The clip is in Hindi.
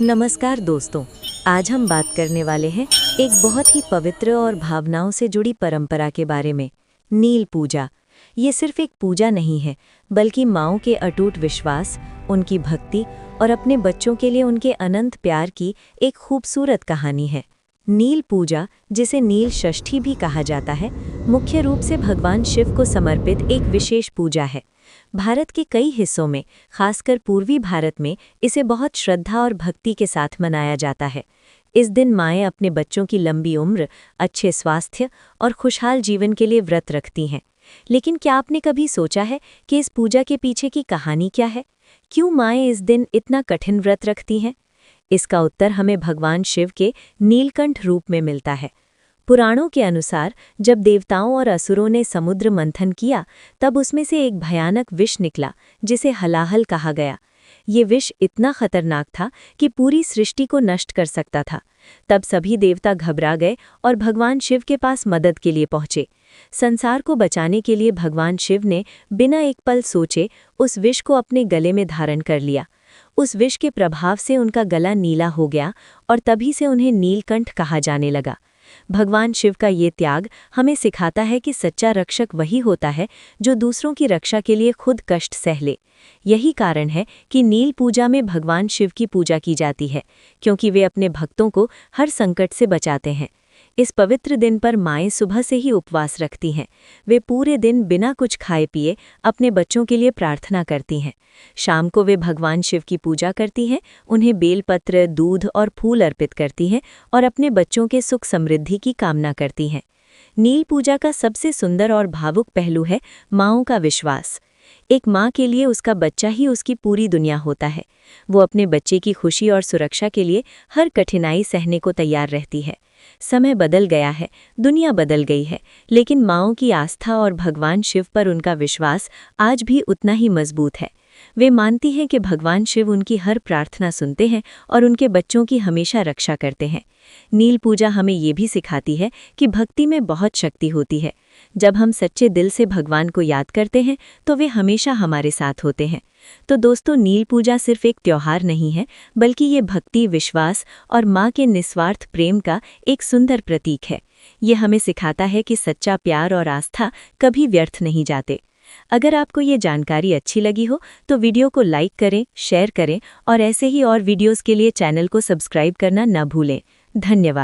नमस्कार दोस्तों। आज हम बात करने वाले हैं एक बहुत ही पवित्र और भावनाओं से जुड़ी परंपरा के बारे में, नील पूजा। ये सिर्फ एक पूजा नहीं है, बल्कि माँओं के अटूट विश्वास, उनकी भक्ति और अपने बच्चों के लिए उनके अनंत प्यार की एक खूबसूरत कहानी है। नील पूजा, जिसे नील षष्ठी भी कहा जाता है, मुख्य रूप से भगवान शिव को समर्पित एक विशेष पूजा है। भारत के कई हिस्सों में, खासकर पूर्वी भारत में, इसे बहुत श्रद्धा और भक्ति के साथ मनाया जाता है। इस दिन माएँ अपने बच्चों की लंबी उम्र, अच्छे स्वास्थ्य और खुशहाल जीवन के लिए व्रत रखती हैं। लेकिन क्या आपने कभी सोचा है कि इस पूजा के पीछे की कहानी क्या है? क्यों माएँ इस दिन इतना कठिन व्रत रखती हैं? इसका उत्तर हमें भगवान शिव के नीलकंठ रूप में मिलता है। पुराणों के अनुसार जब देवताओं और असुरों ने समुद्र मंथन किया, तब उसमें से एक भयानक विष निकला, जिसे हलाहल कहा गया। ये विष इतना खतरनाक था कि पूरी सृष्टि को नष्ट कर सकता था। तब सभी देवता घबरा गए और भगवान शिव के पास मदद के लिए पहुंचे। संसार को बचाने के लिए भगवान शिव ने बिना एक पल सोचे उस विष को अपने गले में धारण कर लिया। उस विष के प्रभाव से उनका गला नीला हो गया और तभी से उन्हें नीलकंठ कहा जाने लगा। भगवान शिव का ये त्याग हमें सिखाता है कि सच्चा रक्षक वही होता है जो दूसरों की रक्षा के लिए खुद कष्ट सह ले। यही कारण है कि नील पूजा में भगवान शिव की पूजा की जाती है, क्योंकि वे अपने भक्तों को हर संकट से बचाते हैं। इस पवित्र दिन पर माएँ सुबह से ही उपवास रखती हैं। वे पूरे दिन बिना कुछ खाए पिए अपने बच्चों के लिए प्रार्थना करती हैं। शाम को वे भगवान शिव की पूजा करती हैं, उन्हें बेलपत्र, दूध और फूल अर्पित करती हैं और अपने बच्चों के सुख समृद्धि की कामना करती हैं। नील पूजा का सबसे सुंदर और भावुक पहलू है माँओं का विश्वास। एक माँ के लिए उसका बच्चा ही उसकी पूरी दुनिया होता है। वो अपने बच्चे की खुशी और सुरक्षा के लिए हर कठिनाई सहने को तैयार रहती है। समय बदल गया है, दुनिया बदल गई है, लेकिन माँओं की आस्था और भगवान शिव पर उनका विश्वास आज भी उतना ही मजबूत है। वे मानती हैं कि भगवान शिव उनकी हर प्रार्थना सुनते हैं और उनके बच्चों की हमेशा रक्षा करते हैं। नील पूजा हमें ये भी सिखाती है कि भक्ति में बहुत शक्ति होती है। जब हम सच्चे दिल से भगवान को याद करते हैं, तो वे हमेशा हमारे साथ होते हैं। तो दोस्तों, नील पूजा सिर्फ एक त्योहार नहीं है, बल्कि ये भक्ति, विश्वास और माँ के निस्वार्थ प्रेम का एक सुंदर प्रतीक है। ये हमें सिखाता है कि सच्चा प्यार और आस्था कभी व्यर्थ नहीं जाते। अगर आपको ये जानकारी अच्छी लगी हो, तो वीडियो को लाइक करें, शेयर करें और ऐसे ही और वीडियोस के लिए चैनल को सब्सक्राइब करना न भूलें। धन्यवाद।